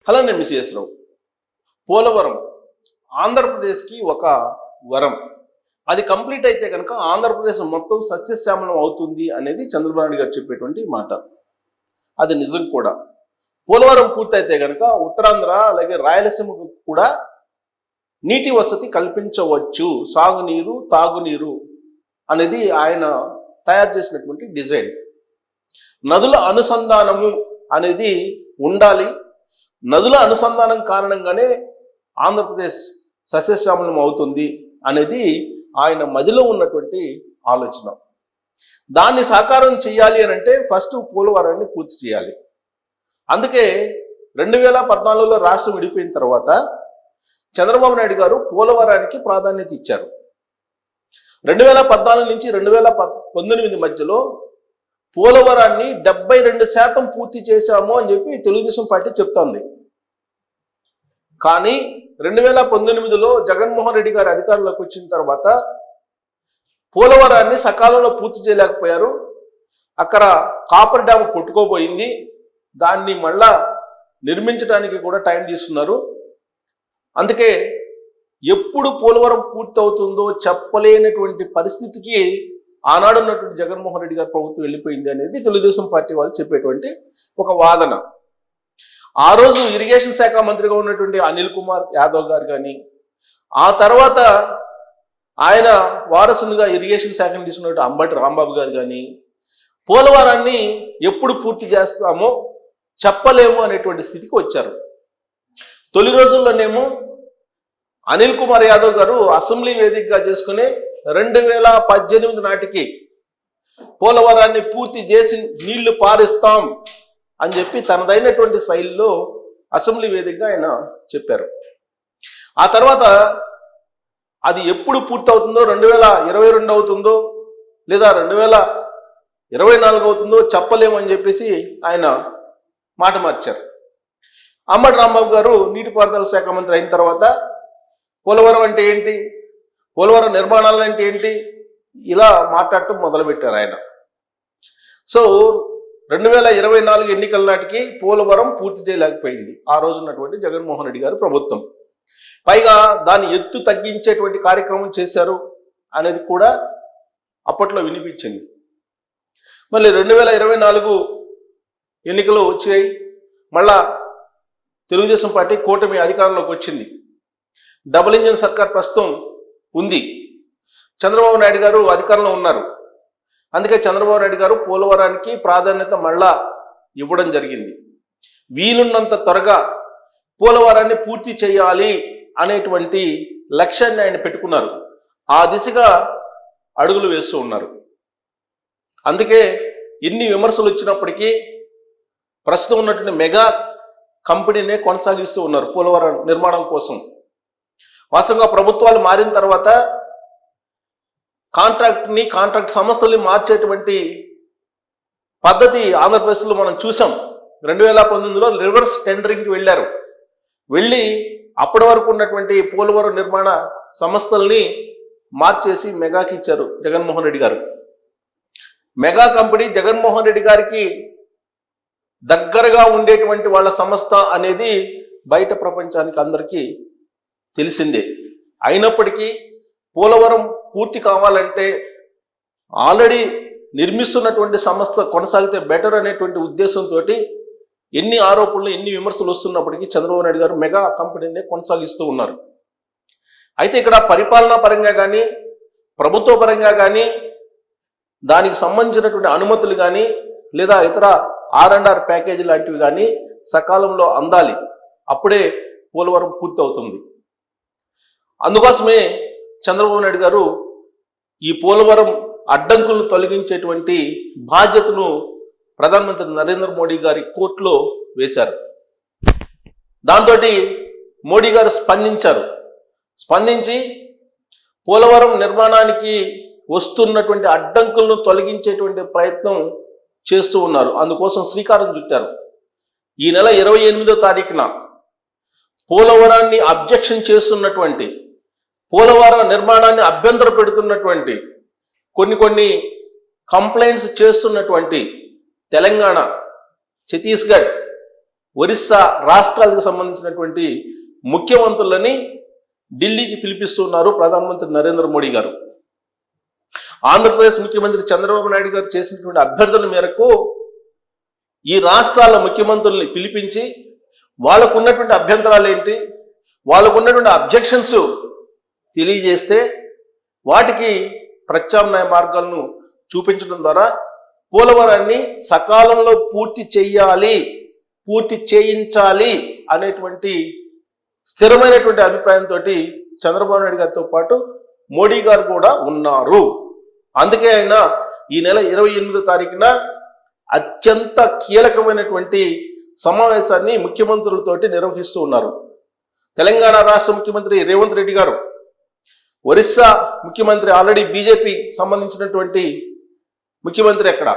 Hello, నేను miss రావు. పోలవరం ఆంధ్రప్రదేశ్కి ఒక వరం. అది కంప్లీట్ అయితే కనుక ఆంధ్రప్రదేశ్ మొత్తం సస్యశ్యామలం అవుతుంది అనేది చంద్రబాబు నాయుడు గారు చెప్పేటువంటి మాట. అది నిజం కూడా. పోలవరం పూర్తయితే కనుక ఉత్తరాంధ్ర అలాగే రాయలసీమకు కూడా నీటి వసతి కల్పించవచ్చు, సాగునీరు తాగునీరు అనేది ఆయన తయారు చేసినటువంటి డిజైన్. నదుల అనుసంధానము అనేది ఉండాలి. నదుల అనుసంధానం కారణంగానే ఆంధ్రప్రదేశ్ సస్యశ్యామలం అవుతుంది అనేది ఆయన మదిలో ఉన్నటువంటి ఆలోచన. దాన్ని సాకారం చేయాలి అని అంటే ఫస్ట్ పోలవరాన్ని పూర్తి చేయాలి. అందుకే 2014లో రాష్ట్రం విడిపోయిన తర్వాత చంద్రబాబు నాయుడు గారు పోలవరానికి ప్రాధాన్యత ఇచ్చారు. 2014 నుంచి 2019 మధ్యలో పోలవరాన్ని 72% పూర్తి చేశాము అని చెప్పి తెలుగుదేశం పార్టీ చెప్తోంది. కానీ 2019లో జగన్మోహన్ రెడ్డి గారు అధికారంలోకి వచ్చిన తర్వాత పోలవరాన్ని సకాలంలో పూర్తి చేయలేకపోయారు. అక్కడ కాపర్ డ్యామ్ కొట్టుకోబోయింది. దాన్ని మళ్ళా నిర్మించడానికి కూడా టైం తీసుకున్నారు. అందుకే ఎప్పుడు పోలవరం పూర్తి అవుతుందో చెప్పలేనటువంటి పరిస్థితికి ఆనాడు ఉన్నటువంటి జగన్మోహన్ రెడ్డి గారి ప్రభుత్వం వెళ్ళిపోయింది అనేది తెలుగుదేశం పార్టీ వాళ్ళు చెప్పేటువంటి ఒక వాదన. ఆ రోజు ఇరిగేషన్ శాఖ మంత్రిగా ఉన్నటువంటి అనిల్ కుమార్ యాదవ్ గారు కానీ, ఆ తర్వాత ఆయన వారసునిగా ఇరిగేషన్ శాఖను తీసుకున్నట్టు అంబటి రాంబాబు గారు కానీ పోలవరాన్ని ఎప్పుడు పూర్తి చేస్తామో చెప్పలేము అనేటువంటి స్థితికి వచ్చారు. తొలి రోజుల్లోనేమో అనిల్ కుమార్ యాదవ్ గారు అసెంబ్లీ వేదికగా చేసుకుని 2018 నాటికి పోలవరాన్ని పూర్తి చేసి నీళ్లు పారిస్తాం అని చెప్పి తనదైనటువంటి శైలిలో అసెంబ్లీ వేదికగా ఆయన చెప్పారు. ఆ తర్వాత అది ఎప్పుడు పూర్తి అవుతుందో 2022 అవుతుందో లేదా 2024 అవుతుందో చెప్పలేమని చెప్పేసి ఆయన మాట మార్చారు. అంబటి రాంబాబు గారు నీటిపారుదల శాఖ మంత్రి అయిన తర్వాత పోలవరం అంటే ఏంటి, పోలవరం నిర్మాణాలు అంటే ఏంటి, ఇలా మాట్లాడటం మొదలుపెట్టారు ఆయన. సో 2024 ఎన్నికల నాటికి పోలవరం పూర్తి చేయలేకపోయింది ఆ రోజు ఉన్నటువంటి జగన్మోహన్ రెడ్డి గారు ప్రభుత్వం. పైగా దాన్ని ఎత్తు తగ్గించేటువంటి కార్యక్రమం చేశారు అనేది కూడా అప్పట్లో వినిపించింది. మళ్ళీ 2024 ఎన్నికలు వచ్చాయి. మళ్ళా తెలుగుదేశం పార్టీ కూటమి అధికారంలోకి వచ్చింది. డబుల్ ఇంజిన్ సర్కార్ ప్రస్తుతం ఉంది. చంద్రబాబు నాయుడు గారు అధికారంలో ఉన్నారు. అందుకే చంద్రబాబు నాయుడు గారు పోలవరానికి ప్రాధాన్యత మళ్ళా ఇవ్వడం జరిగింది. వీలున్నంత త్వరగా పోలవరాన్ని పూర్తి చేయాలి అనేటువంటి లక్ష్యాన్ని ఆయన పెట్టుకున్నారు. ఆ దిశగా అడుగులు వేస్తూ ఉన్నారు. అందుకే ఎన్ని విమర్శలు వచ్చినప్పటికీ ప్రస్తుతం ఉన్నటువంటి మెగా కంపెనీనే కొనసాగిస్తూ ఉన్నారు పోలవరం నిర్మాణం కోసం. వాస్తవంగా ప్రభుత్వాలు మారిన తర్వాత కాంట్రాక్ట్ సంస్థల్ని మార్చేటువంటి పద్ధతి ఆంధ్రప్రదేశ్లో మనం చూసాం. 2019లో రివర్స్ టెండరింగ్కి వెళ్ళారు. వెళ్ళి అప్పటి వరకు ఉన్నటువంటి పోలవరం నిర్మాణ సంస్థల్ని మార్చేసి మెగాకి ఇచ్చారు జగన్మోహన్ రెడ్డి గారు. మెగా కంపెనీ జగన్మోహన్ రెడ్డి గారికి దగ్గరగా ఉండేటువంటి వాళ్ళ సంస్థ అనేది బయట ప్రపంచానికి అందరికీ తెలిసిందే. అయినప్పటికీ పోలవరం పూర్తి కావాలంటే ఆల్రెడీ నిర్మిస్తున్నటువంటి సంస్థ కొనసాగితే బెటర్ అనేటువంటి ఉద్దేశంతో ఎన్ని ఆరోపణలు ఎన్ని విమర్శలు వస్తున్నప్పటికీ చంద్రబాబు నాయుడు గారు మెగా కంపెనీనే కొనసాగిస్తూ ఉన్నారు. అయితే ఇక్కడ పరిపాలనా పరంగా కానీ ప్రభుత్వ పరంగా కానీ దానికి సంబంధించినటువంటి అనుమతులు కానీ లేదా ఇతర R&R ప్యాకేజీ లాంటివి కానీ సకాలంలో అందాలి. అప్పుడే పోలవరం పూర్తి అవుతుంది. అందుకోసమే చంద్రబాబు నాయుడు గారు ఈ పోలవరం అడ్డంకులను తొలగించేటువంటి బాధ్యతను ప్రధానమంత్రి నరేంద్ర మోడీ గారి కోర్టులో వేశారు. దాంతో మోడీ గారు స్పందించి పోలవరం నిర్మాణానికి వస్తున్నటువంటి అడ్డంకులను తొలగించేటువంటి ప్రయత్నం చేస్తూ ఉన్నారు. అందుకోసం శ్రీకారం చుట్టారు. ఈ నెల 28వ తారీఖున పోలవరాన్ని అబ్జెక్షన్ చేస్తున్నటువంటి పోలవరం నిర్మాణాన్ని అభ్యంతర పెడుతున్నటువంటి కొన్ని కంప్లైంట్స్ చేస్తున్నటువంటి తెలంగాణ, ఛత్తీస్గఢ్, ఒరిస్సా రాష్ట్రాలకు సంబంధించినటువంటి ముఖ్యమంత్రులని ఢిల్లీకి పిలిపిస్తున్నారు ప్రధానమంత్రి నరేంద్ర మోడీ గారు. ఆంధ్రప్రదేశ్ ముఖ్యమంత్రి చంద్రబాబు నాయుడు గారు చేసినటువంటి అభ్యర్థుల మేరకు ఈ రాష్ట్రాల ముఖ్యమంత్రుల్ని పిలిపించి వాళ్ళకు ఉన్నటువంటి అభ్యంతరాలు ఏంటి, వాళ్ళకు ఉన్నటువంటి అబ్జెక్షన్స్ తెలియజేస్తే వాటికి ప్రత్యామ్నాయ మార్గాలను చూపించడం ద్వారా పోలవరాన్ని సకాలంలో పూర్తి చేయించాలి అనేటువంటి స్థిరమైనటువంటి అభిప్రాయంతో చంద్రబాబు నాయుడు గారితో పాటు మోడీ గారు కూడా ఉన్నారు. అందుకే ఆయన ఈ నెల 28వ తారీఖున అత్యంత కీలకమైనటువంటి సమావేశాన్ని ముఖ్యమంత్రులతోటి నిర్వహిస్తూ ఉన్నారు. తెలంగాణ రాష్ట్ర ముఖ్యమంత్రి రేవంత్ రెడ్డి గారు, ఒరిస్సా ముఖ్యమంత్రి ఆల్రెడీ బీజేపీ సంబంధించినటువంటి ముఖ్యమంత్రి అక్కడ,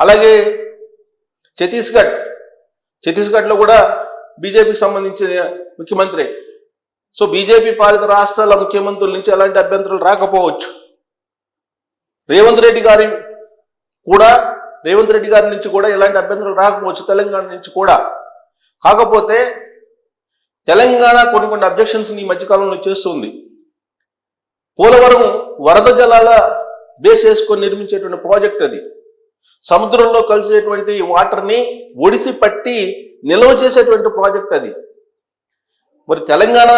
అలాగే ఛత్తీస్గఢ్లో కూడా బీజేపీకి సంబంధించిన ముఖ్యమంత్రి. సో బీజేపీ పాలిత రాష్ట్రాల ముఖ్యమంత్రుల నుంచి ఎలాంటి అభ్యంతరాలు రాకపోవచ్చు. రేవంత్ రెడ్డి గారి నుంచి కూడా ఎలాంటి అభ్యంతరాలు రాకపోవచ్చు, తెలంగాణ నుంచి కూడా. కాకపోతే తెలంగాణ కొన్ని అబ్జెక్షన్స్ ఈ మధ్యకాలంలో చేస్తుంది. పోలవరం వరద జలాల బేస్ చేసుకొని నిర్మించేటువంటి ప్రాజెక్ట్ అది. సముద్రంలో కలిసేటువంటి వాటర్ని ఒడిసి పట్టి నిల్వ చేసేటువంటి ప్రాజెక్ట్ అది. మరి తెలంగాణ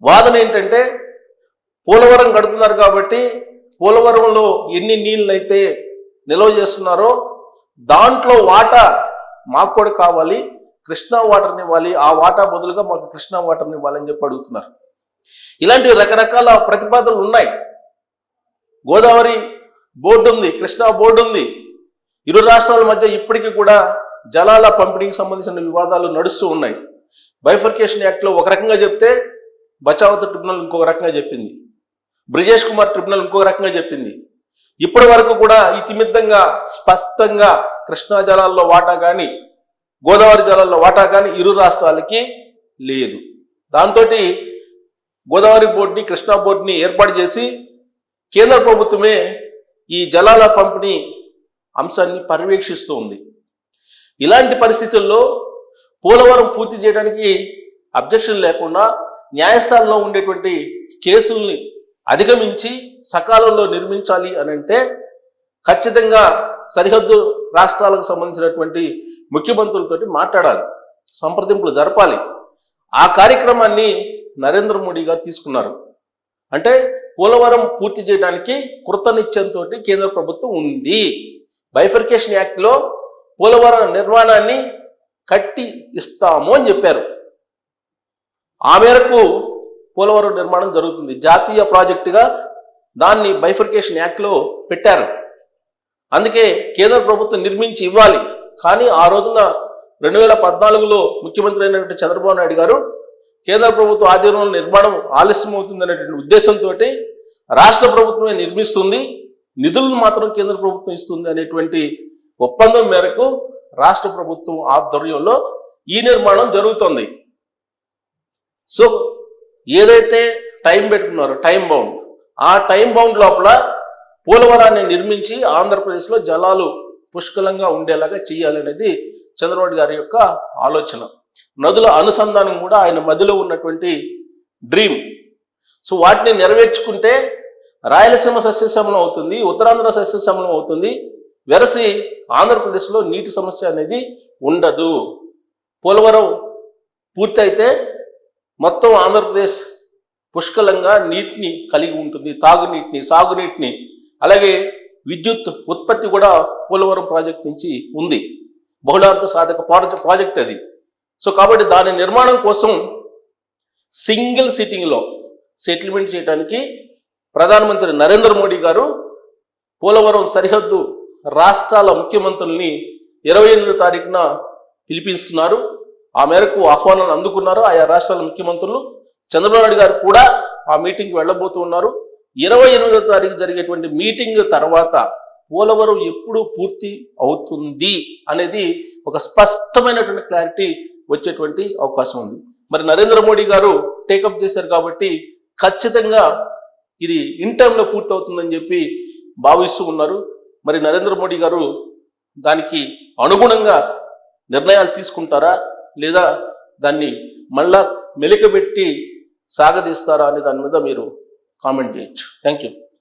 వాదన ఏంటంటే పోలవరం కడుతున్నారు కాబట్టి పోలవరంలో ఎన్ని నీళ్ళైతే నిల్వ చేస్తున్నారో దాంట్లో వాటా మాకు కూడా కావాలి, కృష్ణా వాటర్ని ఇవ్వాలి, ఆ వాటా బదులుగా మాకు కృష్ణా వాటర్ని ఇవ్వాలని చెప్పి అడుగుతున్నారు. ఇలాంటి రకరకాల ప్రతిపాదనలు ఉన్నాయి. గోదావరి బోర్డు ఉంది, కృష్ణా బోర్డు ఉంది. ఇరు రాష్ట్రాల మధ్య ఇప్పటికీ కూడా జలాల పంపిణీకి సంబంధించిన వివాదాలు నడుస్తూ ఉన్నాయి. బైఫర్కేషన్ యాక్ట్లో ఒక రకంగా చెప్తే బచావత్ ట్రిబ్యునల్ ఇంకొక రకంగా చెప్పింది, బ్రిజేష్ కుమార్ ట్రిబ్యునల్ ఇంకొక రకంగా చెప్పింది. ఇప్పటి వరకు కూడా ఇతిమిద్దంగా స్పష్టంగా కృష్ణా జలాల్లో వాటా కానీ గోదావరి జలాల్లో వాటా కానీ ఇరు రాష్ట్రాలకి లేదు. దాంతో గోదావరి బోర్డుని కృష్ణా బోర్డుని ఏర్పాటు చేసి కేంద్ర ప్రభుత్వమే ఈ జలాల పంపిణీ అంశాన్ని పర్యవేక్షిస్తూ ఉంది. ఇలాంటి పరిస్థితుల్లో పోలవరం పూర్తి చేయడానికి అబ్జెక్షన్ లేకుండా న్యాయస్థానంలో ఉండేటువంటి కేసుల్ని అధిగమించి సకాలంలో నిర్మించాలి అని అంటే ఖచ్చితంగా సరిహద్దు రాష్ట్రాలకు సంబంధించినటువంటి ముఖ్యమంత్రులతోటి మాట్లాడాలి, సంప్రదింపులు జరపాలి. ఆ కార్యక్రమాన్ని నరేంద్ర మోడీ గారు తీసుకున్నారు. అంటే పోలవరం పూర్తి చేయడానికి కృతనిశ్చయంతో కేంద్ర ప్రభుత్వం ఉంది. బైఫర్కేషన్ యాక్ట్లో పోలవరం నిర్మాణాన్ని కట్టి ఇస్తాము అని చెప్పారు. ఆ మేరకు పోలవరం నిర్మాణం జరుగుతుంది. జాతీయ ప్రాజెక్టుగా దాన్ని బైఫర్కేషన్ యాక్ట్లో పెట్టారు. అందుకే కేంద్ర ప్రభుత్వం నిర్మించి ఇవ్వాలి. కానీ ఆ రోజున 2014లో ముఖ్యమంత్రి అయినటువంటి చంద్రబాబు నాయుడు గారు కేంద్ర ప్రభుత్వ ఆధీనంలో నిర్మాణం ఆలస్యం అవుతుంది అనేటువంటి ఉద్దేశంతో రాష్ట్ర ప్రభుత్వమే నిర్మిస్తుంది, నిధులను మాత్రం కేంద్ర ప్రభుత్వం ఇస్తుంది అనేటువంటి ఒప్పందం మేరకు రాష్ట్ర ప్రభుత్వం ఆధ్వర్యంలో ఈ నిర్మాణం జరుగుతుంది. సో ఏదైతే టైం పెట్టుకున్నారో టైం బౌండ్, ఆ టైం బౌండ్ లోపల పోలవరాన్ని నిర్మించి ఆంధ్రప్రదేశ్లో జలాలు పుష్కలంగా ఉండేలాగా చేయాలనేది చంద్రబాబు గారి యొక్క ఆలోచన. నదుల అనుసంధానం కూడా ఆయన మధ్యలో ఉన్నటువంటి డ్రీమ్. సో వాటిని నెరవేర్చుకుంటే రాయలసీమ సస్యశ్యామలం అవుతుంది, ఉత్తరాంధ్ర సస్యశ్యామలం అవుతుంది, వెరసి ఆంధ్రప్రదేశ్లో నీటి సమస్య అనేది ఉండదు. పోలవరం పూర్తయితే మొత్తం ఆంధ్రప్రదేశ్ పుష్కలంగా నీటిని కలిగి ఉంటుంది, తాగునీటిని, సాగునీటిని, అలాగే విద్యుత్ ఉత్పత్తి కూడా పోలవరం ప్రాజెక్ట్ నుంచి ఉంది. బహుళార్థ సాధక ప్రాజెక్ట్ అది. సో కాబట్టి దాని నిర్మాణం కోసం సింగిల్ సిట్టింగ్లో సెటిల్మెంట్ చేయడానికి ప్రధానమంత్రి నరేంద్ర మోడీ గారు పోలవరం సరిహద్దు రాష్ట్రాల ముఖ్యమంత్రుల్ని 28వ తారీఖున పిలిపిస్తున్నారు. ఆ మేరకు ఆహ్వానాన్ని అందుకున్నారు ఆయా రాష్ట్రాల ముఖ్యమంత్రులు. చంద్రబాబు నాయుడు గారు కూడా ఆ మీటింగ్కి వెళ్ళబోతూ ఉన్నారు. 28వ తారీఖు జరిగేటువంటి మీటింగ్ తర్వాత పోలవరం ఎప్పుడు పూర్తి అవుతుంది అనేది ఒక స్పష్టమైనటువంటి క్లారిటీ వచ్చేటువంటి అవకాశం ఉంది. మరి నరేంద్ర మోడీ గారు టేకప్ చేశారు కాబట్టి ఖచ్చితంగా ఇది ఇన్ టైంలో పూర్తి అవుతుందని చెప్పి భావిస్తూ ఉన్నారు. మరి నరేంద్ర మోడీ గారు దానికి అనుగుణంగా నిర్ణయాలు తీసుకుంటారా లేదా దాన్ని మళ్ళా మెలికబెట్టి సాగదీస్తారా అనే దాని మీద మీరు కామెంట్ చేయొచ్చు. Thank you.